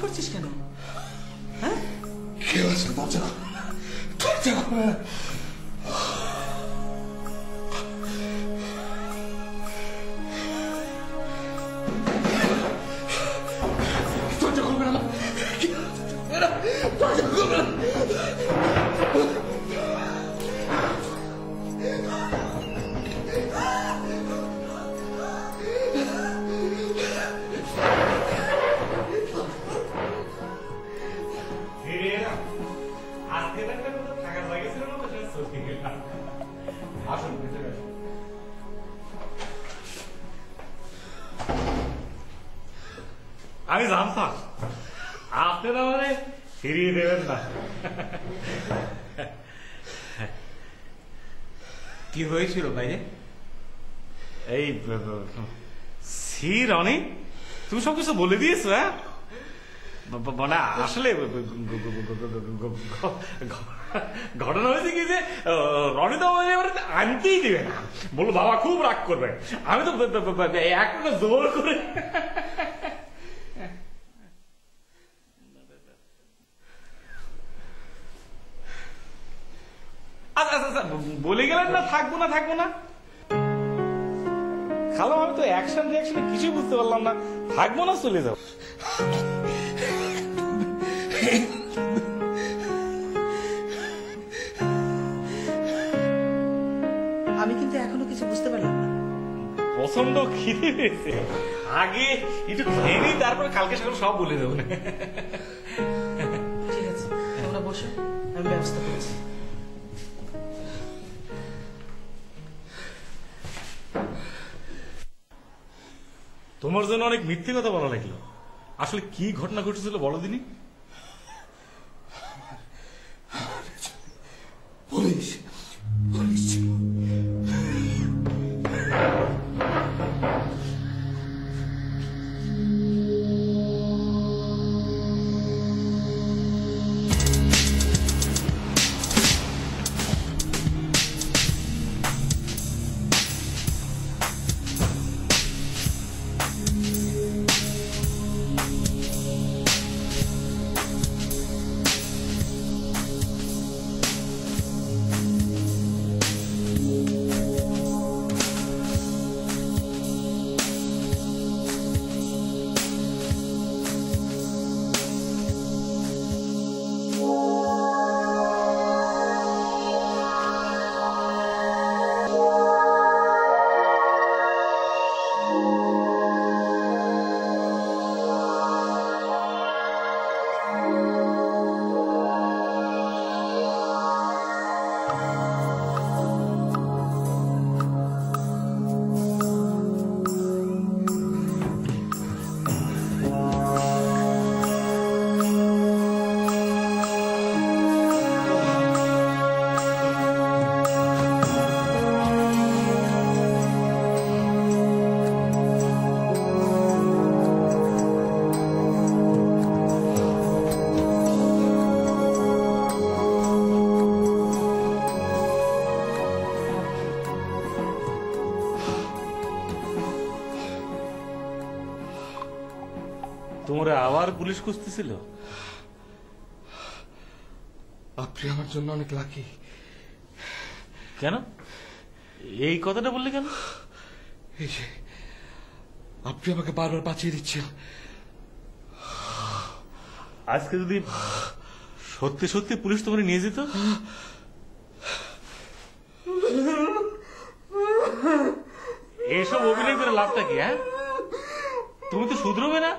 করছিস কেন? হ্যাঁ, কেউ আছে? দরজা দরজা খোলা। দরজা খুলবে না, দরজা খুলবে না। আমি জানতাম আপনারা মানে ফিরিয়ে দেবেন না। কি হয়েছিল বাইরে? এই সি রনি, তুমি সবকিছু বলে দিয়েছো? হ্যাঁ, মানে আসলে ঘটনা হয়েছে কি যে রনি তো আনতেই দেবে না, বললো বাবা খুব রাগ করবে। আমি তো এক জোর করে বলে গেলেন না থাকবো না থাকবো না। খালাম আমি তো অ্যাকশন রিয়াকশনে কিছুই বুঝতে পারলাম না। থাকবো না চলে যাও। আমি কিন্তু এখনো কিছু বুঝতে পারলাম না। প্রচন্ড খিদে পেয়েছে, আগে একটু খেয়ে নিই, তারপরে কালকে সকালে সব বলে দেবো। ঠিক আছে, তোমরা বসো, আমি ব্যবস্থা করেছি। তোমার জন্য অনেক মিথ্যে কথা বলা লাগলো। আসলে কি ঘটনা ঘটেছিল বলো দিনি। পুলিশ পুলিশ তোমরা আবার পুলিশ খুঁজতেছিল? আপনি আমার জন্য অনেক লাকি। কেন এই কথাটা বললে কেন? এই যে আপনি আমাকে বারবার বাঁচিয়ে দিচ্ছেন। আজকে যদি সত্যি সত্যি পুলিশ তোমাকে নিয়ে যেত, এইসব অভিনয় করে লাভটা কি? হ্যাঁ, তুমি তো শুধরবে না।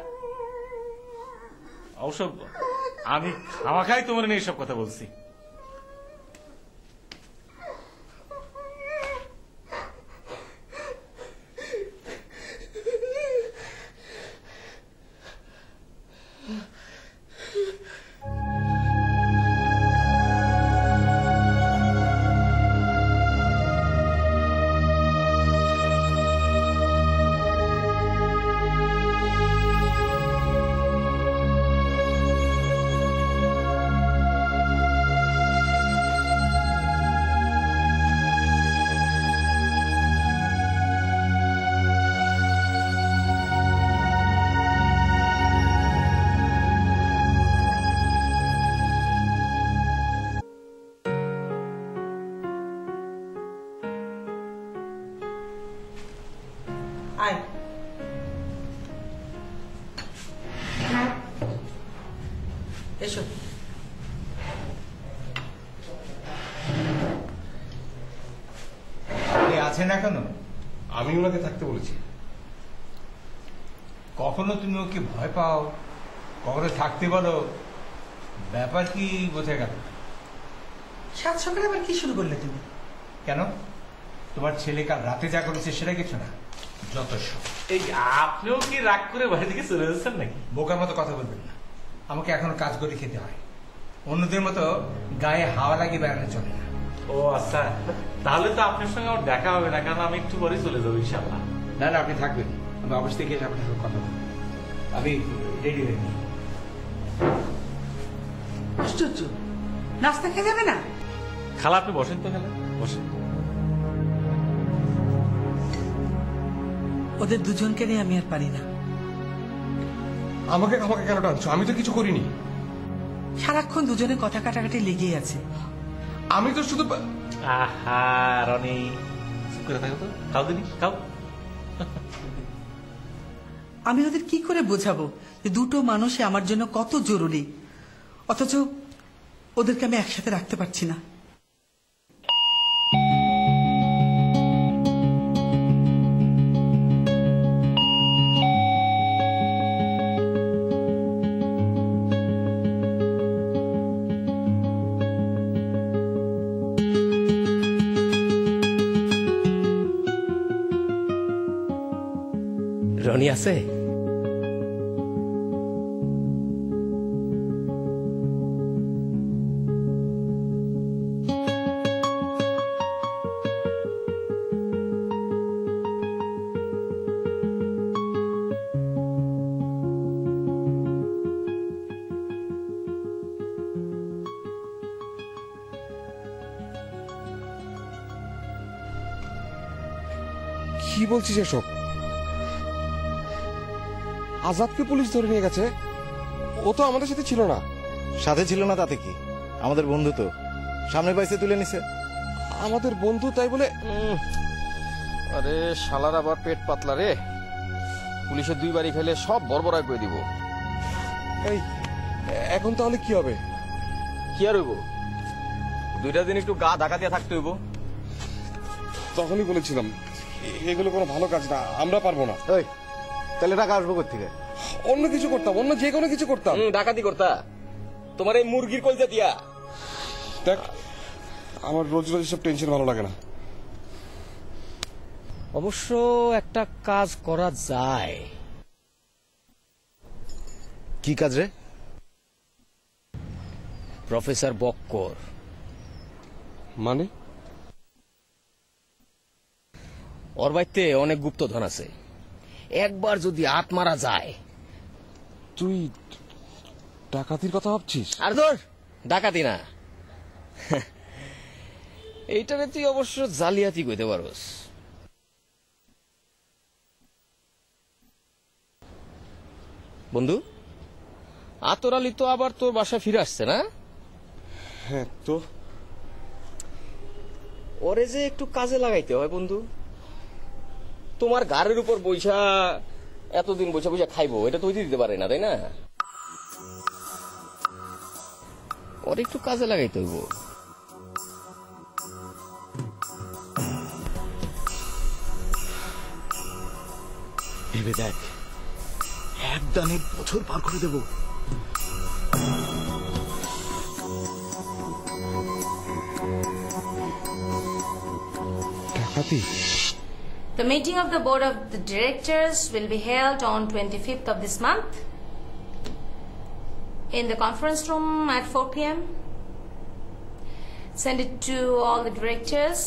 অবশ্য আমি খামাখাই তোমার নিয়ে এইসব কথা বলছি। আয়। এসো। আপনি আছেন এখনো? আমি ওনাকে থাকতে বলেছি। কখনো তুমি ওকে ভয় পাও, কখনো থাকতে বলো, ব্যাপার কি বোঝা গেল? সাত সকালে আবার কি শুরু করলে তুমি? কেন, তোমার ছেলে কাল রাতে যা করেছে সেটা কিছু না? যত সব। এই আপনিও কি রাগ করে বাড়ি থেকে চলে যাচ্ছেন নাকি? বোকার মতো কথা বলবেন না। আমাকে এখনো কাজ করে খেতে হয়, অন্যদের মতো গায়ে হাওয়া লাগিয়ে বেড়ানো চলে না। ও আচ্ছা, তাহলে তো আপনার সঙ্গে আমার দেখা হবে না, কারণ আমি একটু পরে চলে যাবো ইনশাল্লাহ। না না, আপনি থাকবেন, আমি অফিস থেকে এসে আপনার সঙ্গে কথা বলবো। আমি রেডি হয়ে নিই। আশ্চর্য, নাস্তা খেয়ে যাবে না? খালা আপনি বসেন তো, খালা বসেন। ওদের দুজনকে নিয়ে আমি আর পারি না। আমাকে আমাকে কেন টানছো? আমি তো কিছু করিনি। সারাক্ষণ দুজনে কথা কাটাকাটি লেগেই আছে। আমি তো শুধু আহা রনি, চুপ করে থাকো তো, খাও দিনি খাও। আমি ওদের কি করে বোঝাবো যে দুটো মানুষই আমার জন্য কত জরুরি, অথচ ওদেরকে আমি একসাথে রাখতে পারছি না। রনি আছে? কি বলছিস এসব? আজাদকে পুলিশ ধরে নিয়ে গেছে? ও তো আমাদের সাথে ছিল না। সাথে ছিল না তাতে কি, আমাদের বন্ধু তো, সামনে পাইছে তুলে নিছে। আমাদের বন্ধু তাই বলে? আরে শালার আবার পেট পাতলা রে, পুলিশের 2 বাড়ি খেলে সব বড়বড়াই করে দিব। এই এখন তাহলে কি হবে? কি আর হইব, 2টা দিন একটু গা ঢাকা দিয়ে থাকতে হইব। তখনই বলেছিলাম এগুলো কোনো ভালো কাজ না, আমরা পারবো না। ওই তাহলে টাকা আসবো কোত্থেকে? অন্য কিছু করতাম, অন্য যে কোনো কিছু করতাম। ডাকাতি করতা তোমার এই মুরগির কলজা দিয়া। দেখ, আমার রোজ রোজ সব টেনশন ভালো লাগে না। অবশ্য একটা কাজ করা যায়। কি কাজ রে? প্রফেসর বক্কর মানে? ওর বাড়িতে অনেক গুপ্তধন আছে, একবার যদি হাত মারা যায়। তুই ডাকাতির কথা ভাবছিস? আর ধর, ডাকাতি না, এইটারে তুই অবশ্য জালিয়াতি কইতে পারোস। বন্ধু, আতর আলী তো আবার তোর বাসায় ফিরে আসছে না? হ্যাঁ তো ওরে যে একটু কাজে লাগাইতে হয় বন্ধু। তোমার গাড়ির উপর বৈশা এতদিন বৈশা বৈশা খাইবো, এটা তো দিতে পারে না, তাই না? ওর একটু কাজে লাগাইতে হইব। ভেবে দেখ, একদানে বছর পার করে দেব। ডাকাতি? The meeting of the board of the directors will be held on 25th of this month in the conference room at 4 p.m. Send it to all the directors.